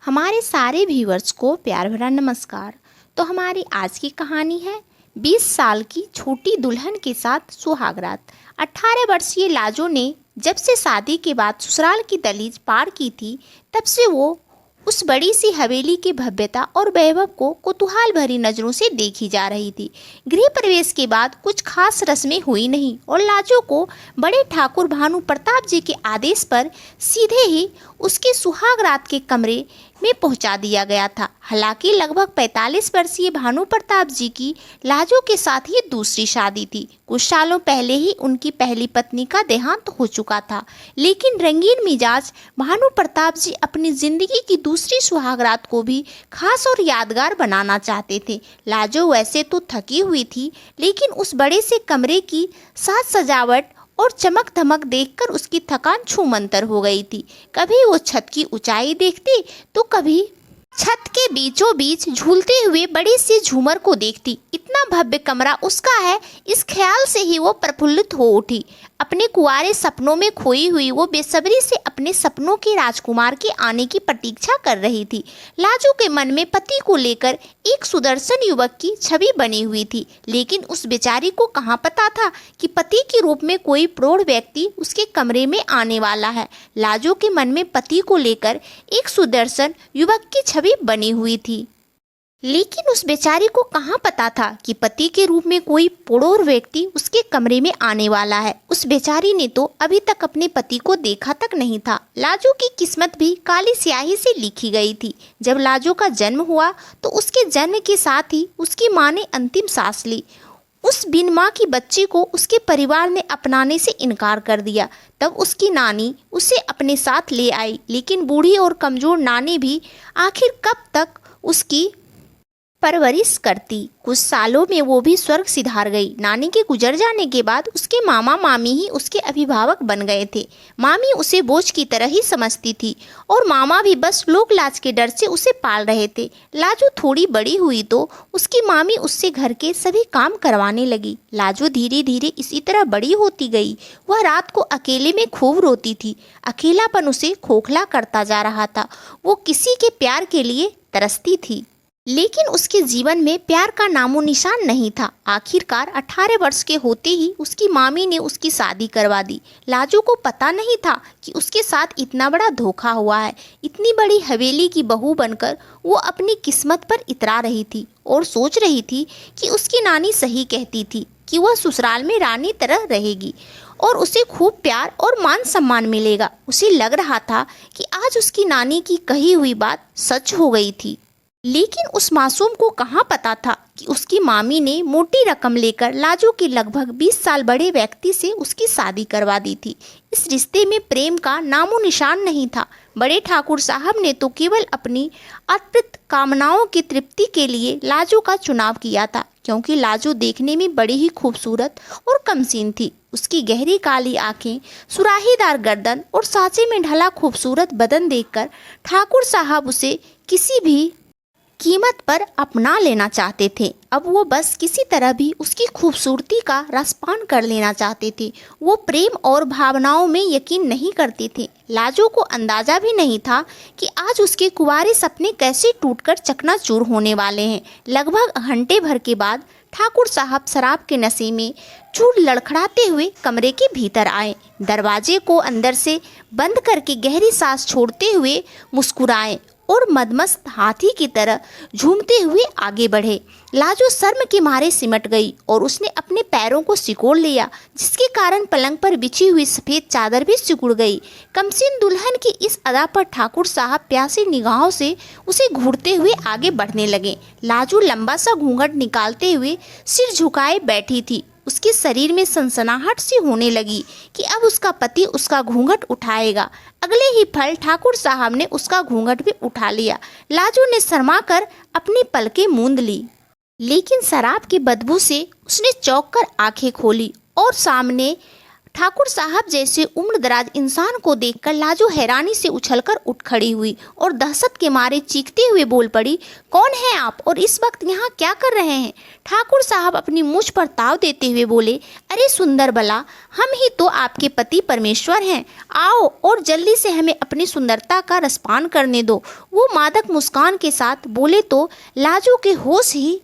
हमारे सारे व्यूअर्स को प्यार भरा नमस्कार। तो हमारी आज की कहानी है 20 साल की छोटी दुल्हन के साथ सुहागरात। 18 वर्षीय लाजो ने जब से शादी के बाद ससुराल की दहलीज पार की थी, तब से वो उस बड़ी सी हवेली की भव्यता और वैभव को कुतूहल भरी नजरों से देखी जा रही थी। गृह प्रवेश के बाद कुछ खास रस्में हुई नहीं और लाजो को बड़े ठाकुर भानु प्रताप जी के आदेश पर सीधे ही उसके सुहागरात के कमरे में पहुंचा दिया गया था। हालांकि लगभग 45 वर्षीय भानु प्रताप जी की लाजो के साथ ये दूसरी शादी थी। कुछ सालों पहले ही उनकी पहली पत्नी का देहांत हो चुका था, लेकिन रंगीन मिजाज भानु प्रताप जी अपनी जिंदगी की दूसरी सुहागरात को भी खास और यादगार बनाना चाहते थे। लाजो वैसे तो थकी हुई थी, लेकिन उस बड़े से कमरे की साज सजावट और चमक धमक देखकर उसकी थकान छूमंतर हो गई थी। कभी वो छत की ऊंचाई देखती तो कभी छत के बीचों बीच झूलते हुए बड़ी सी झूमर को देखती। इतना भव्य कमरा उसका है, इस ख्याल से ही वो प्रफुल्लित हो उठी। अपने कुंवारे सपनों में खोई हुई वो बेसब्री से अपने सपनों के राजकुमार के आने की प्रतीक्षा कर रही थी। लाजो के मन में पति को लेकर एक सुदर्शन युवक की छवि बनी हुई थी, लेकिन उस बेचारी को कहाँ पता था कि पति के रूप में कोई प्रौढ़ व्यक्ति उसके कमरे में आने वाला है। लाजो के मन में पति को लेकर एक सुदर्शन युवक की छवि बनी हुई थी, लेकिन उस बेचारी को कहाँ पता था कि पति के रूप में कोई प्रौढ़ व्यक्ति उसके कमरे में आने वाला है। उस बेचारी ने तो अभी तक अपने पति को देखा तक नहीं था। लाजो की किस्मत भी काली स्याही से लिखी गई थी। जब लाजो का जन्म हुआ तो उसके जन्म के साथ ही उसकी माँ ने अंतिम सांस ली। उस बिन माँ की बच्ची को उसके परिवार ने अपनाने से इनकार कर दिया। तब उसकी नानी उसे अपने साथ ले आई, लेकिन बूढ़ी और कमजोर नानी भी आखिर कब तक उसकी परवरिश करती। कुछ सालों में वो भी स्वर्ग सिधार गई। नानी के गुजर जाने के बाद उसके मामा मामी ही उसके अभिभावक बन गए थे। मामी उसे बोझ की तरह ही समझती थी और मामा भी बस लोक लाज के डर से उसे पाल रहे थे। लाजो थोड़ी बड़ी हुई तो उसकी मामी उससे घर के सभी काम करवाने लगी। लाजो धीरे धीरे इसी तरह बड़ी होती गई। वह रात को अकेले में खूब रोती थी। अकेलापन उसे खोखला करता जा रहा था। वो किसी के प्यार के लिए तरसती थी, लेकिन उसके जीवन में प्यार का नामो निशान नहीं था। आखिरकार 18 वर्ष के होते ही उसकी मामी ने उसकी शादी करवा दी। लाजो को पता नहीं था कि उसके साथ इतना बड़ा धोखा हुआ है। इतनी बड़ी हवेली की बहू बनकर वो अपनी किस्मत पर इतरा रही थी और सोच रही थी कि उसकी नानी सही कहती थी कि वह ससुराल में रानी तरह रहेगी और उसे खूब प्यार और मान सम्मान मिलेगा। उसे लग रहा था कि आज उसकी नानी की कही हुई बात सच हो गई थी, लेकिन उस मासूम को कहाँ पता था कि उसकी मामी ने मोटी रकम लेकर लाजो के लगभग 20 साल बड़े व्यक्ति से उसकी शादी करवा दी थी। इस रिश्ते में प्रेम का नामो निशान नहीं था। बड़े ठाकुर साहब ने तो केवल अपनी अतृप्त कामनाओं की तृप्ति के लिए लाजो का चुनाव किया था, क्योंकि लाजो देखने में बड़ी ही खूबसूरत और कमसीन थी। उसकी गहरी काली आंखें, सुराहीदार गर्दन और सांचे में ढला खूबसूरत बदन देखकर ठाकुर साहब उसे किसी भी कीमत पर अपना लेना चाहते थे। अब वो बस किसी तरह भी उसकी खूबसूरती का रसपान कर लेना चाहते थे। वो प्रेम और भावनाओं में यकीन नहीं करते थे। लाजो को अंदाजा भी नहीं था कि आज उसके कुंवारे सपने कैसे टूटकर चकनाचूर होने वाले हैं। लगभग घंटे भर के बाद ठाकुर साहब शराब के नशे में चूर लड़खड़ाते हुए कमरे के भीतर आए। दरवाजे को अंदर से बंद करके गहरी सांस छोड़ते हुए मुस्कुराए और मदमस्त हाथी की तरह झूमते हुए आगे बढ़े। लाजो शर्म के मारे सिमट गई और उसने अपने पैरों को सिकोड़ लिया, जिसके कारण पलंग पर बिछी हुई सफ़ेद चादर भी सिकुड़ गई। कमसीन दुल्हन की इस अदा पर ठाकुर साहब प्यासी निगाहों से उसे घूरते हुए आगे बढ़ने लगे। लाजो लंबा सा घूंघट निकालते हुए सिर झुकाए बैठी थी। उसके शरीर में सनसनाहट सी होने लगी कि अब उसका पति उसका घूंघट उठाएगा। अगले ही पल ठाकुर साहब ने उसका घूंघट भी उठा लिया। लाजो ने शर्मा कर अपनी पलकें मूंद ली, लेकिन शराब की बदबू से उसने चौंक कर आंखें खोली और सामने ठाकुर साहब जैसे उम्रदराज इंसान को देखकर लाजो हैरानी से उछलकर उठ खड़ी हुई और दहशत के मारे चीखते हुए बोल पड़ी, कौन है आप और इस वक्त यहाँ क्या कर रहे हैं? ठाकुर साहब अपनी मूंछ पर ताव देते हुए बोले, अरे सुंदर बला, हम ही तो आपके पति परमेश्वर हैं। आओ और जल्दी से हमें अपनी सुंदरता का रसपान करने दो। वो मादक मुस्कान के साथ बोले तो लाजो के होश ही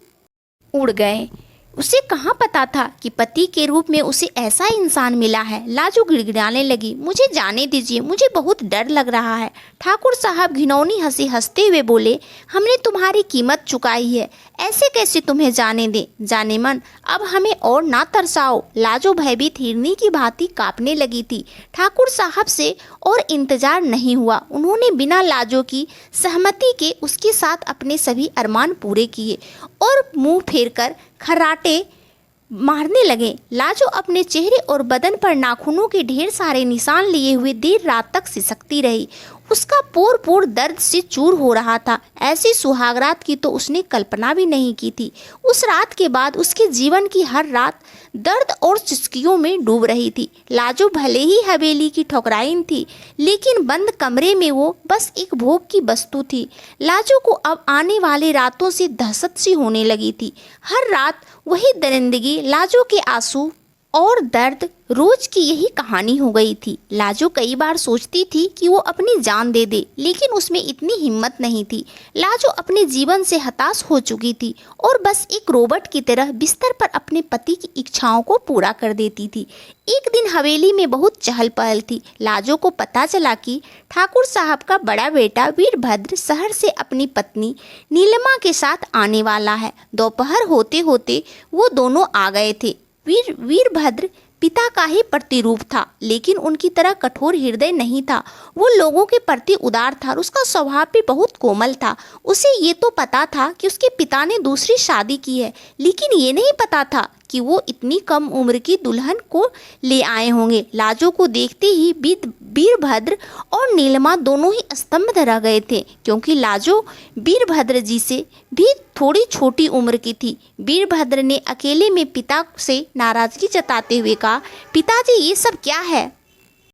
उड़ गए। उसे कहाँ पता था कि पति के रूप में उसे ऐसा इंसान मिला है। लाजो गिड़गिड़ाने लगी, मुझे जाने दीजिए, मुझे बहुत डर लग रहा है। ठाकुर साहब घिनौनी हंसी हंसते हुए बोले, हमने तुम्हारी कीमत चुकाई है, ऐसे कैसे तुम्हें जाने दें? जाने मन, अब हमें और ना तरसाओ। लाजो भयभीत हिरनी की भांति कांपने लगी थी। ठाकुर साहब से और इंतजार नहीं हुआ। उन्होंने बिना लाजो की सहमति के उसके साथ अपने सभी अरमान पूरे किए और मुंह फेरकर खर्राटे मारने लगे। लाजो अपने चेहरे और बदन पर नाखूनों के ढेर सारे निशान लिए हुए देर रात तक सिसकती रही। उसका पोर पोर दर्द से चूर हो रहा था। ऐसी सुहागरात की तो उसने कल्पना भी नहीं की थी। उस रात के बाद उसके जीवन की हर रात दर्द और चुस्कियों में डूब रही थी। लाजो भले ही हवेली की ठकुराइन थी, लेकिन बंद कमरे में वो बस एक भोग की वस्तु थी। लाजो को अब आने वाले रातों से दहशत सी होने लगी थी। हर रात वही दरिंदगी, लाजो के आंसू और दर्द, रोज की यही कहानी हो गई थी। लाजो कई बार सोचती थी कि वो अपनी जान दे दे, लेकिन उसमें इतनी हिम्मत नहीं थी। लाजो अपने जीवन से हताश हो चुकी थी और बस एक रोबोट की तरह बिस्तर पर अपने पति की इच्छाओं को पूरा कर देती थी। एक दिन हवेली में बहुत चहल पहल थी। लाजो को पता चला कि ठाकुर साहब का बड़ा बेटा वीरभद्र शहर से अपनी पत्नी नीलिमा के साथ आने वाला है। दोपहर होते होते वो दोनों आ गए थे। वीरभद्र पिता का ही प्रतिरूप था, लेकिन उनकी तरह कठोर हृदय नहीं था। वो लोगों के प्रति उदार था और उसका स्वभाव भी बहुत कोमल था। उसे ये तो पता था कि उसके पिता ने दूसरी शादी की है, लेकिन ये नहीं पता था कि वो इतनी कम उम्र की दुल्हन को ले आए होंगे। लाजो को देखते ही वीरभद्र और नीलिमा दोनों ही स्तंभ रह गए थे, क्योंकि लाजो वीरभद्र जी से भी थोड़ी छोटी उम्र की थी। वीरभद्र ने अकेले में पिता से नाराजगी जताते हुए कहा, पिताजी ये सब क्या है?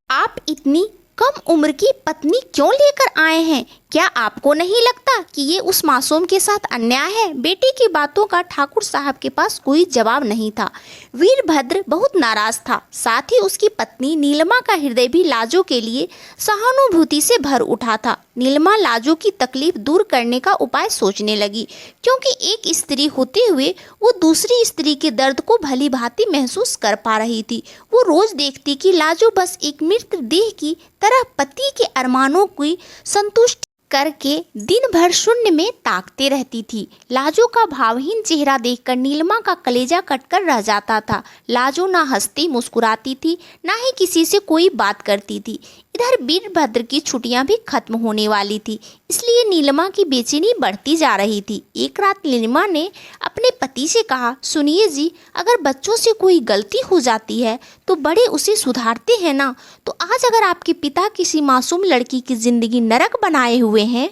आप इतनी कम उम्र की पत्नी क्यों लेकर आए हैं? क्या आपको नहीं लगता कि ये उस मासूम के साथ अन्याय है? बेटे की बातों का ठाकुर साहब के पास कोई जवाब नहीं था। वीरभद्र बहुत नाराज था। साथ ही उसकी पत्नी नीलिमा का हृदय भी लाजो के लिए सहानुभूति से भर उठा था। नीलिमा लाजो की तकलीफ दूर करने का उपाय सोचने लगी, क्योंकि एक स्त्री होते हुए वो दूसरी स्त्री के दर्द को भली भांति महसूस कर पा रही थी। वो रोज देखती कि लाजो बस एक मृत देह की तरह पति के अरमानों की संतुष्टि करके दिन भर शून्य में ताकते रहती थी। लाजो का भावहीन चेहरा देखकर नीलिमा का कलेजा कटकर रह जाता था। लाजो ना हंसती मुस्कुराती थी, ना ही किसी से कोई बात करती थी। इधर वीरभद्र की छुट्टियां भी खत्म होने वाली थी, इसलिए नीलिमा की बेचैनी बढ़ती जा रही थी। एक रात नीलिमा ने अपने पति से कहा, सुनिए जी, अगर बच्चों से कोई गलती हो जाती है तो बड़े उसे सुधारते हैं ना, तो आज अगर आपके पिता किसी मासूम लड़की की जिंदगी नरक बनाए हुए हैं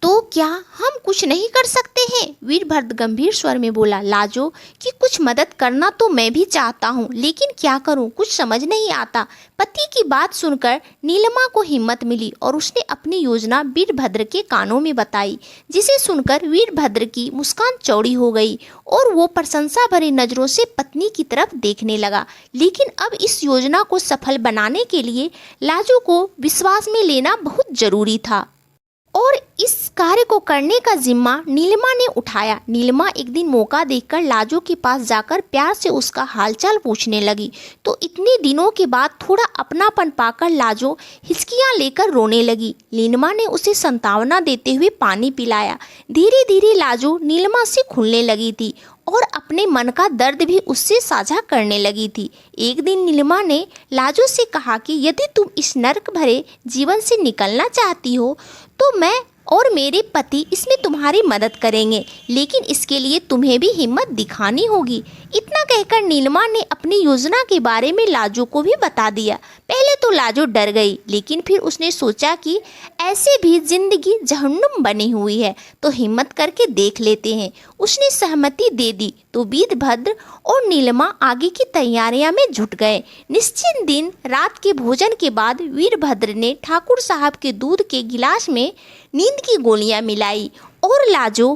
तो क्या हम कुछ नहीं कर सकते हैं? वीरभद्र गंभीर स्वर में बोला। लाजो कि कुछ मदद करना तो मैं भी चाहता हूँ, लेकिन क्या करूँ, कुछ समझ नहीं आता। पति की बात सुनकर नीलिमा को हिम्मत मिली और उसने अपनी योजना वीरभद्र के कानों में बताई, जिसे सुनकर वीरभद्र की मुस्कान चौड़ी हो गई और वो प्रशंसा भरी नजरों से पत्नी की तरफ देखने लगा। लेकिन अब इस योजना को सफल बनाने के लिए लाजो को विश्वास में लेना बहुत जरूरी था और इस कार्य को करने का जिम्मा नीलिमा ने उठाया। नीलिमा एक दिन मौका देखकर लाजो के पास जाकर प्यार से उसका हालचाल पूछने लगी, तो इतने दिनों के बाद थोड़ा अपनापन पाकर लाजो हिचकियां लेकर रोने लगी। नीलिमा ने उसे सांत्वना देते हुए पानी पिलाया। धीरे धीरे लाजो नीलिमा से खुलने लगी थी और अपने मन का दर्द भी उससे साझा करने लगी थी। एक दिन नीलिमा ने लाजो से कहा कि यदि तुम इस नर्क भरे जीवन से निकलना चाहती हो तो मैं और मेरे पति इसमें तुम्हारी मदद करेंगे, लेकिन इसके लिए तुम्हें भी हिम्मत दिखानी होगी। इतना कहकर नीलिमा ने अपनी योजना के बारे में लाजो को भी बता दिया। पहले तो लाजो डर गई, लेकिन फिर उसने सोचा कि ऐसे भी जिंदगी जहन्नुम बनी हुई है तो हिम्मत करके देख लेते हैं। उसने सहमति दे दी तो तो वीरभद्र और नीलिमा आगे की तैयारियां में जुट गए। निश्चित दिन रात के भोजन के बाद वीरभद्र ने ठाकुर साहब के दूध के गिलास में नींद की गोलियां मिलाई और लाजो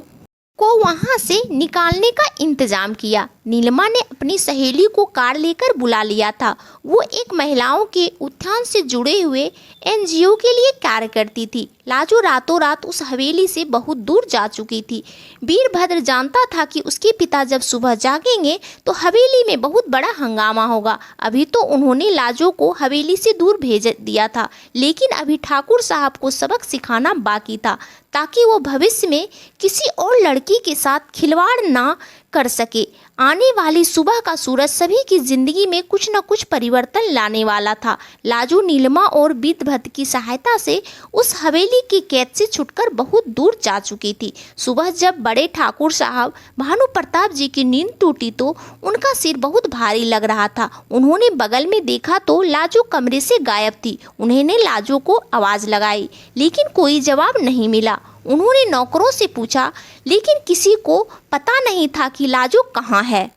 को वहां से निकालने का इंतजाम किया। नीलिमा ने अपनी सहेली को कार लेकर बुला लिया था। वो एक महिलाओं के उत्थान से जुड़े हुए एनजीओ के लिए कार्य करती थी। लाजो रातों रात उस हवेली से बहुत दूर जा चुकी थी। वीरभद्र जानता था कि उसके पिता जब सुबह जागेंगे तो हवेली में बहुत बड़ा हंगामा होगा। अभी तो उन्होंने लाजो को हवेली से दूर भेज दिया था, लेकिन अभी ठाकुर साहब को सबक सिखाना बाकी था ताकि वो भविष्य में किसी और लड़की के साथ खिलवाड़ ना कर सके। आने वाली सुबह का सूरज सभी की जिंदगी में कुछ न कुछ परिवर्तन लाने वाला था। लाजो नीलिमा और वीरभद्र की सहायता से उस हवेली की कैद से छुटकर बहुत दूर जा चुकी थी। सुबह जब बड़े ठाकुर साहब भानु प्रताप जी की नींद टूटी तो उनका सिर बहुत भारी लग रहा था। उन्होंने बगल में देखा तो लाजो कमरे से गायब थी। उन्होंने लाजो को आवाज़ लगाई, लेकिन कोई जवाब नहीं मिला। उन्होंने नौकरों से पूछा, लेकिन किसी को पता नहीं था कि लाजो कहाँ है।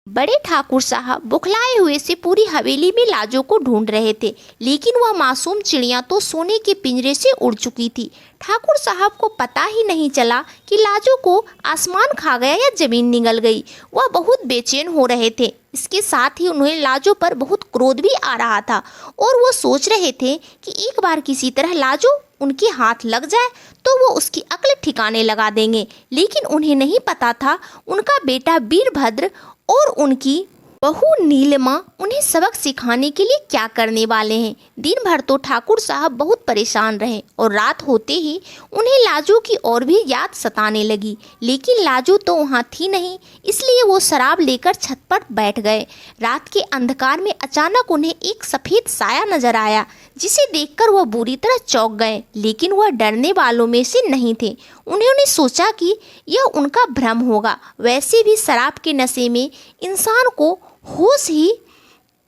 बड़े ठाकुर साहब बुखलाए हुए से पूरी हवेली में लाजो को ढूंढ रहे थे, लेकिन वह मासूम चिड़िया तो सोने के पिंजरे से उड़ चुकी थी। ठाकुर साहब को पता ही नहीं चला कि लाजो को आसमान खा गया या जमीन निगल गई। वह बहुत बेचैन हो रहे थे। इसके साथ ही उन्हें लाजो पर बहुत क्रोध भी आ रहा था और वो सोच रहे थे कि एक बार किसी तरह लाजो उनके हाथ लग जाए तो वो उसकी अक्ल ठिकाने लगा देंगे। लेकिन उन्हें नहीं पता था उनका बेटा वीरभद्र और उनकी बहू नीलिमा उन्हें सबक सिखाने के लिए क्या करने वाले हैं। दिन भर तो ठाकुर साहब बहुत परेशान रहे और रात होते ही उन्हें लाजो की और भी याद सताने लगी। लेकिन लाजो तो वहाँ थी नहीं, इसलिए वो शराब लेकर छत पर बैठ गए। रात के अंधकार में अचानक उन्हें एक सफ़ेद साया नजर आया, जिसे देखकर वह बुरी तरह चौंक गए। लेकिन वह डरने वालों में से नहीं थे। उन्होंने सोचा कि यह उनका भ्रम होगा। वैसे भी शराब के नशे में इंसान को होश ही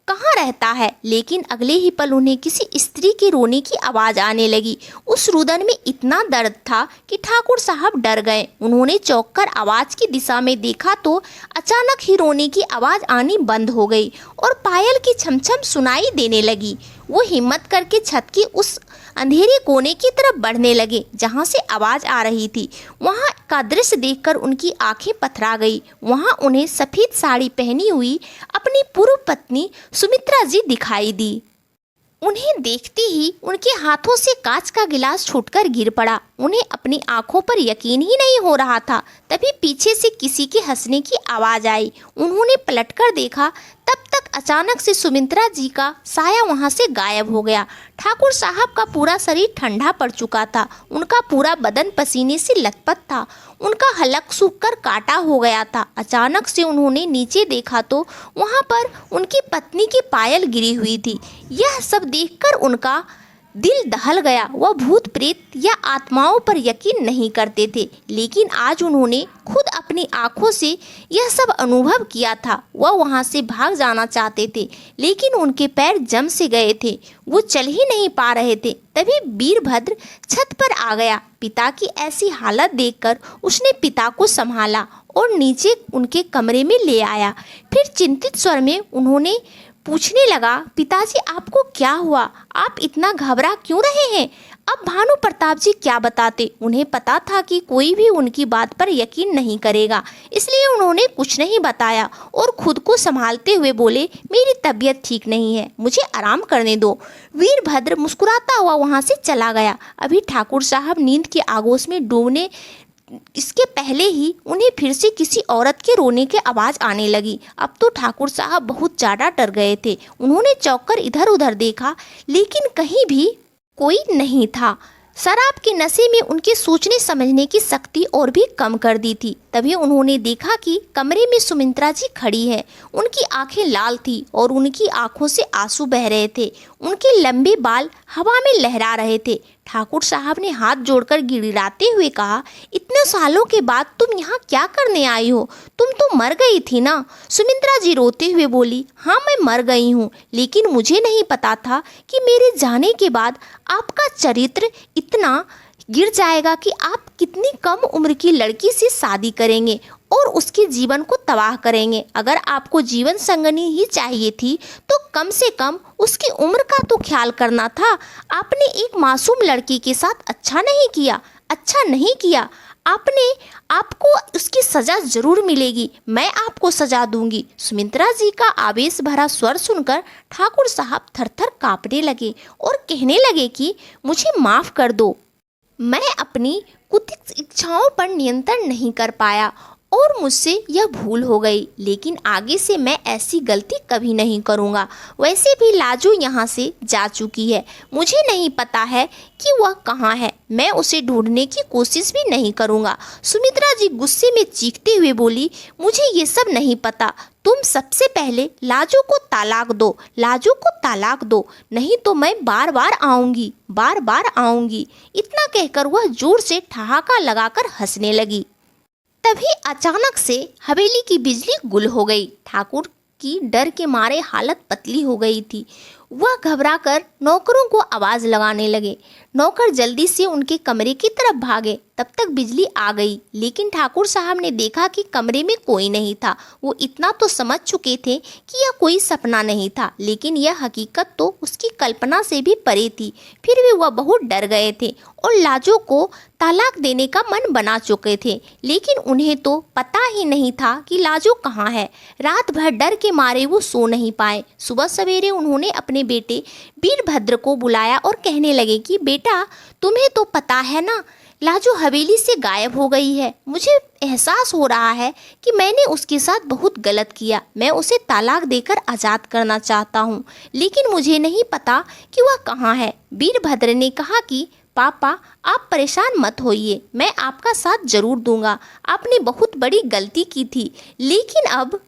कहाँ रहता है। लेकिन अगले ही पल उन्हें किसी स्त्री के रोने की आवाज़ आने लगी। उस रुदन में इतना दर्द था कि ठाकुर साहब डर गए। उन्होंने चौंक कर आवाज़ की दिशा में देखा तो अचानक ही रोने की आवाज़ आनी बंद हो गई और पायल की छमछम सुनाई देने लगी। वो हिम्मत करके छत की उस अंधेरे कोने की तरफ बढ़ने लगे जहाँ से आवाज़ आ रही थी। वहाँ का दृश्य देखकर उनकी आंखें पथरा गई। वहाँ उन्हें सफ़ेद साड़ी पहनी हुई अपनी पूर्व पत्नी सुमित्रा जी दिखाई दी। उन्हें देखते ही उनके हाथों से कांच का गिलास छूटकर गिर पड़ा। उन्हें अपनी आंखों पर यकीन ही नहीं हो रहा था। तभी पीछे से किसी के हंसने की आवाज़ आई। उन्होंने पलटकर देखा, तब तक अचानक से सुमित्रा जी का साया वहां से गायब हो गया। ठाकुर साहब का पूरा शरीर ठंडा पड़ चुका था। उनका पूरा बदन पसीने से लथपथ था। उनका हलक सूखकर काटा हो गया था। अचानक से उन्होंने नीचे देखा तो वहां पर उनकी पत्नी की पायल गिरी हुई थी। यह सब देखकर उनका दिल दहल गया। वह भूत प्रेत या आत्माओं पर यकीन नहीं करते थे, लेकिन आज उन्होंने खुद अपनी आंखों से यह सब अनुभव किया था। वह वहां से भाग जाना चाहते थे, लेकिन उनके पैर जम से गए थे। वो चल ही नहीं पा रहे थे। तभी वीरभद्र छत पर आ गया। पिता की ऐसी हालत देखकर उसने पिता को संभाला और नीचे उनके कमरे में ले आया। फिर चिंतित स्वर में उन्होंने पूछने लगा, पिताजी आपको क्या हुआ? आप इतना घबरा क्यों रहे हैं? अब भानु प्रताप जी क्या बताते? उन्हें पता था कि कोई भी उनकी बात पर यकीन नहीं करेगा, इसलिए उन्होंने कुछ नहीं बताया और खुद को संभालते हुए बोले, मेरी तबीयत ठीक नहीं है, मुझे आराम करने दो। वीरभद्र मुस्कुराता हुआ वहाँ से चला गया। अभी ठाकुर साहब नींद के आगोश में डूबने इसके पहले ही उन्हें फिर से किसी औरत के रोने की आवाज़ आने लगी। अब तो ठाकुर साहब बहुत ज़्यादा डर गए थे। उन्होंने चौंककर इधर उधर देखा, लेकिन कहीं भी कोई नहीं था। शराब के नशे में उनके सोचने समझने की शक्ति और भी कम कर दी थी। तभी उन्होंने देखा कि कमरे में सुमित्रा जी खड़ी है। उनकी आंखें लाल थी और उनकी आंखों से आंसू बह रहे थे। उनके लंबे बाल हवा में लहरा रहे थे। ठाकुर साहब ने हाथ जोड़कर गिड़गिड़ाते हुए कहा, इतने सालों के बाद तुम यहाँ क्या करने आई हो? तुम तो मर गई थी ना? सुमित्रा जी रोते हुए बोली, हाँ मैं मर गई हूँ, लेकिन मुझे नहीं पता था कि मेरे जाने के बाद आपका चरित्र इतना गिर जाएगा कि आप कितनी कम उम्र की लड़की से शादी करेंगे और उसके जीवन को तबाह करेंगे। अगर आपको जीवन संगनी ही चाहिए थी तो कम से कम उसकी उम्र का तो ख्याल करना था। आपने एक मासूम लड़की के साथ अच्छा नहीं किया। आपको उसकी सजा जरूर मिलेगी। मैं आपको सजा दूंगी। सुमित्रा जी का आवेश भरा स्वर सुनकर ठाकुर साहब थरथर कांपने लगे और कहने लगे कि मुझे माफ कर दो, मैं अपनी कुत्सित इच्छाओं पर नियंत्रण नहीं कर पाया और मुझसे यह भूल हो गई, लेकिन आगे से मैं ऐसी गलती कभी नहीं करूँगा। वैसे भी लाजो यहाँ से जा चुकी है, मुझे नहीं पता है कि वह कहाँ है। मैं उसे ढूंढने की कोशिश भी नहीं करूँगा। सुमित्रा जी गुस्से में चीखते हुए बोली, मुझे ये सब नहीं पता। तुम सबसे पहले लाजो को तलाक दो, नहीं तो मैं बार बार आऊँगी। इतना कहकर वह जोर से ठहाका लगाकर हंसने लगी। तभी अचानक से हवेली की बिजली गुल हो गई। ठाकुर की डर के मारे हालत पतली हो गई थी। वह घबराकर नौकरों को आवाज़ लगाने लगे। नौकर जल्दी से उनके कमरे की तरफ भागे। तब तक बिजली आ गई, लेकिन ठाकुर साहब ने देखा कि कमरे में कोई नहीं था। वो इतना तो समझ चुके थे कि यह कोई सपना नहीं था, लेकिन यह हकीकत तो उसकी कल्पना से भी परे थी। फिर भी वह बहुत डर गए थे और लाजो को तलाक देने का मन बना चुके थे, लेकिन उन्हें तो पता ही नहीं था कि लाजो कहाँ है। रात भर डर के मारे वो सो नहीं पाए। सुबह सवेरे उन्होंने अपने बेटे वीरभद्र को बुलाया और कहने लगे कि बेटा, तुम्हें तो पता है ना, लाजो हवेली से गायब हो गई है। मुझे एहसास हो रहा है कि मैंने उसके साथ बहुत गलत किया। मैं उसे तलाक देकर आज़ाद करना चाहता हूँ, लेकिन मुझे नहीं पता कि वह कहाँ है। वीरभद्र ने कहा कि पापा, आप परेशान मत होइए, मैं आपका साथ जरूर दूंगा। आपने बहुत बड़ी गलती की थी, लेकिन अब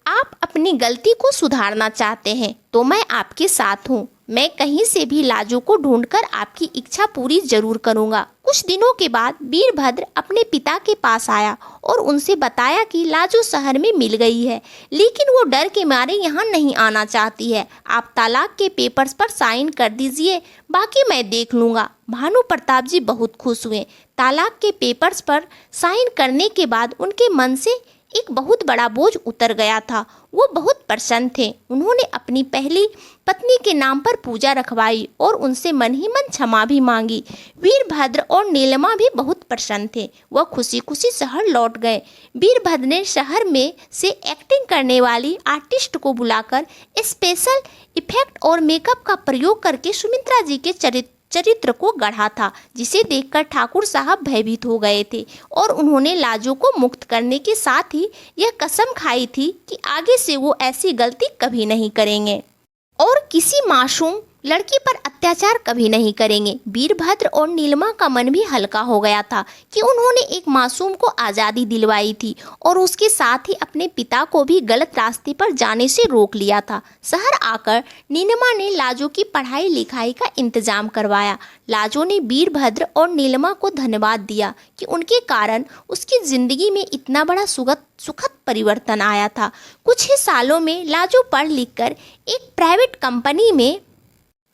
आप अपनी गलती को सुधारना चाहते हैं तो मैं आपके साथ हूँ। मैं कहीं से भी लाजो को ढूंढकर आपकी इच्छा पूरी जरूर करूँगा। कुछ दिनों के बाद वीरभद्र अपने पिता के पास आया और उनसे बताया कि लाजो शहर में मिल गई है, लेकिन वो डर के मारे यहाँ नहीं आना चाहती है। आप तलाक के पेपर्स पर साइन कर दीजिए, बाकी मैं देख लूँगा। भानु प्रताप जी बहुत खुश हुए। तलाक के पेपर्स पर साइन करने के बाद उनके मन से एक बहुत बड़ा बोझ उतर गया था। वो बहुत प्रसन्न थे। उन्होंने अपनी पहली पत्नी के नाम पर पूजा रखवाई और उनसे मन ही मन क्षमा भी मांगी। वीरभद्र और नीलिमा भी बहुत प्रसन्न थे। वह खुशी खुशी शहर लौट गए। वीरभद्र ने शहर में से एक्टिंग करने वाली आर्टिस्ट को बुलाकर स्पेशल इफेक्ट और मेकअप का प्रयोग करके सुमित्रा जी के चरित्र को गढ़ा था, जिसे देखकर ठाकुर साहब भयभीत हो गए थे और उन्होंने लाजो को मुक्त करने के साथ ही यह कसम खाई थी कि आगे से वो ऐसी गलती कभी नहीं करेंगे और किसी मासूम लड़की पर अत्याचार कभी नहीं करेंगे। वीरभद्र और नीलिमा का मन भी हल्का हो गया था कि उन्होंने एक मासूम को आज़ादी दिलवाई थी और उसके साथ ही अपने पिता को भी गलत रास्ते पर जाने से रोक लिया था। शहर आकर नीलिमा ने लाजो की पढ़ाई लिखाई का इंतजाम करवाया। लाजो ने वीरभद्र और नीलिमा को धन्यवाद दिया कि उनके कारण उसकी जिंदगी में इतना बड़ा सुखद परिवर्तन आया था। कुछ ही सालों में लाजो पढ़ लिख कर एक प्राइवेट कंपनी में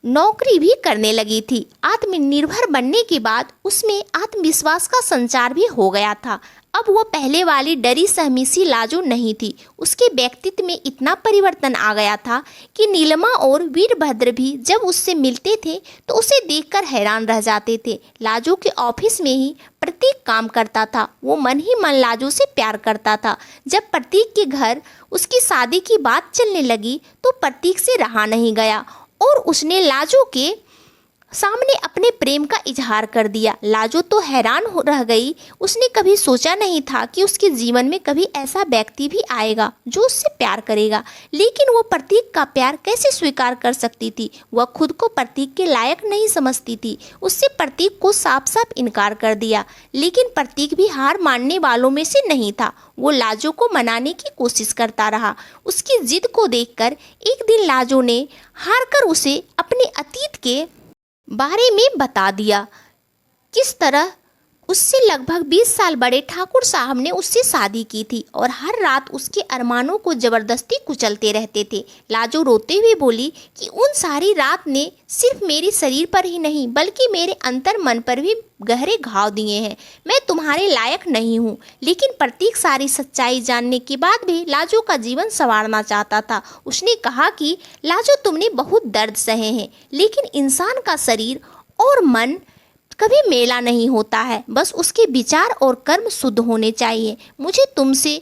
नौकरी भी करने लगी थी। आत्मनिर्भर बनने के बाद उसमें आत्मविश्वास का संचार भी हो गया था। अब वो पहले वाली डरी सहमी लाजो नहीं थी। उसके व्यक्तित्व में इतना परिवर्तन आ गया था कि नीलिमा और वीरभद्र भी जब उससे मिलते थे तो उसे देखकर हैरान रह जाते थे। लाजो के ऑफिस में ही प्रतीक काम करता था। वो मन ही मन लाजो से प्यार करता था। जब प्रतीक के घर उसकी शादी की बात चलने लगी तो प्रतीक से रहा नहीं गया और उसने लाजो के सामने अपने प्रेम का इजहार कर दिया। लाजो तो हैरान हो रह गई। उसने कभी सोचा नहीं था कि उसके जीवन में कभी ऐसा व्यक्ति भी आएगा जो उससे प्यार करेगा, लेकिन वो प्रतीक का प्यार कैसे स्वीकार कर सकती थी। वह खुद को प्रतीक के लायक नहीं समझती थी। उससे प्रतीक को साफ साफ इनकार कर दिया, लेकिन प्रतीक भी हार मानने वालों में से नहीं था। वो लाजो को मनाने की कोशिश करता रहा। उसकी जिद को देखकर एक दिन लाजो ने हार कर उसे अपने अतीत के बारे में बता दिया। किस तरह उससे लगभग 20 साल बड़े ठाकुर साहब ने उससे शादी की थी और हर रात उसके अरमानों को जबरदस्ती कुचलते रहते थे। लाजो रोते हुए बोली कि उन सारी रात ने सिर्फ मेरे शरीर पर ही नहीं बल्कि मेरे अंतर मन पर भी गहरे घाव दिए हैं। मैं तुम्हारे लायक नहीं हूँ। लेकिन प्रतीक सारी सच्चाई जानने के बाद भी लाजो का जीवन संवारना चाहता था। उसने कहा कि लाजो, तुमने बहुत दर्द सहे हैं, लेकिन इंसान का शरीर और मन कभी मेला नहीं होता है। बस उसके विचार और कर्म शुद्ध होने चाहिए। मुझे तुमसे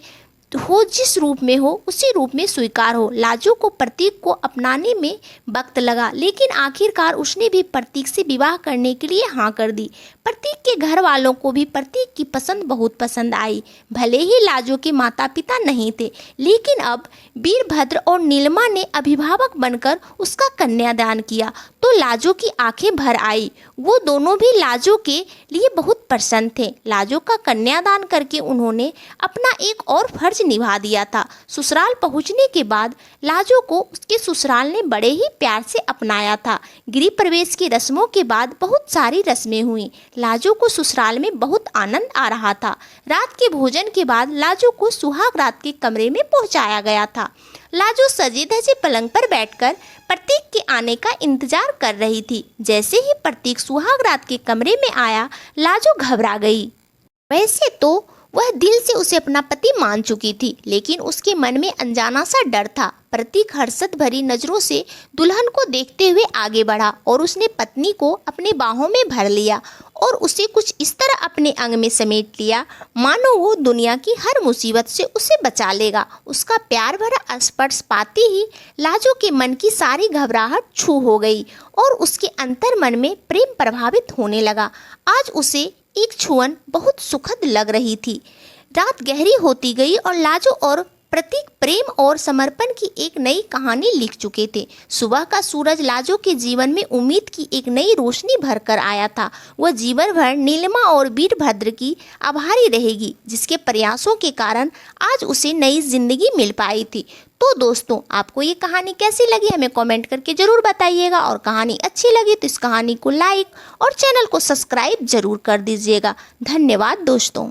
हो जिस रूप में हो उसी रूप में स्वीकार हो। लाजो को प्रतीक को अपनाने में वक्त लगा, लेकिन आखिरकार उसने भी प्रतीक से विवाह करने के लिए हाँ कर दी। प्रतीक के घर वालों को भी प्रतीक की पसंद बहुत पसंद आई। भले ही लाजो के माता पिता नहीं थे, लेकिन अब वीरभद्र और नीलिमा ने अभिभावक बनकर उसका कन्यादान किया तो लाजो की आंखें भर आई। वो दोनों भी लाजो के लिए बहुत प्रसन्न थे। लाजो का कन्यादान करके उन्होंने अपना एक और फर्ज निभा दिया था। ससुराल पहुंचने के बाद लाजो को उसके ससुराल ने बड़े ही प्यार से अपनाया था। गृह प्रवेश की रस्मों के बाद बहुत सारी रस्में हुई। लाजो को ससुराल में बहुत आनंद आ रहा था। रात के भोजन के बाद लाजो को सुहाग रात के कमरे में पहुंचाया गया था। लाजो सजे धजे पलंग पर बैठकर प्रतीक के आने का इंतजार कर रही थी। जैसे ही प्रतीक सुहाग रात के कमरे में आया, लाजो घबरा गई। वैसे तो वह दिल से उसे अपना पति मान चुकी थी, लेकिन उसके मन में अनजाना सा डर था। प्रतीक हर्षत भरी नजरों से दुल्हन को देखते हुए आगे बढ़ा और उसने पत्नी को अपने बाहों में भर लिया और उसे कुछ इस तरह अपने अंग में समेट लिया मानो वो दुनिया की हर मुसीबत से उसे बचा लेगा। उसका प्यार भरा स्पर्श पाते ही लाजो के मन की सारी घबराहट छू हो गई और उसके अंतर मन में प्रेम प्रभावित होने लगा। आज उसे एक छुअन बहुत सुखद लग रही थी। रात गहरी होती गई और लाजो और प्रतीक प्रेम और समर्पण की एक नई कहानी लिख चुके थे। सुबह का सूरज लाजो के जीवन में उम्मीद की एक नई रोशनी भरकर आया था। वह जीवन भर नीलिमा और वीरभद्र की आभारी रहेगी, जिसके प्रयासों के कारण आज उसे नई जिंदगी मिल पाई थी। तो दोस्तों, आपको ये कहानी कैसी लगी हमें कमेंट करके ज़रूर बताइएगा और कहानी अच्छी लगी तो इस कहानी को लाइक और चैनल को सब्सक्राइब जरूर कर दीजिएगा। धन्यवाद दोस्तों।